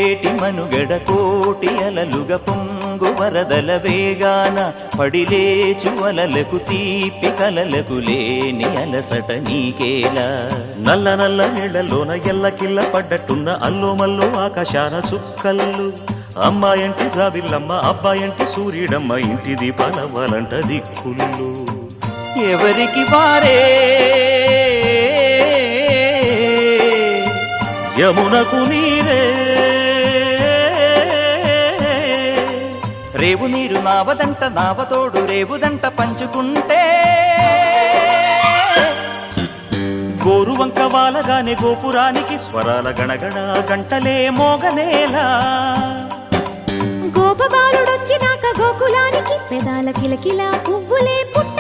పొంగేటి మనుగడ కోటి అలలుగ పొంగు వరదల వేగాన పడిలేచు అలలకు తీపి కలలకు లేని అలసట నీకేలా నల్ల నల్ల నీళ్లలోన ఎల్లకిల్ల పడ్డట్టున్న అల్లో మల్లో ఆకాశాన చుక్కల్లు అమ్మాయంటి జాబిల్లమ్మ అబ్బాయంటి సూర్యుడమ్మ ఇంటి దీపాలవ్వాలంట దిక్కుళ్ళు ఎవరికి వారే యమునకు నీరే రేవు నీరు నావదంట నావతోడు రేవుదంట పంచుకుంటే గోరువంక వాలగానే గోపురానికి స్వరాల గణగణ గంటలే మోగనేలా గోపబాలుడొచ్చినాక గోకులానికి పెదాల కిలకిల పువ్వులే పుట్ట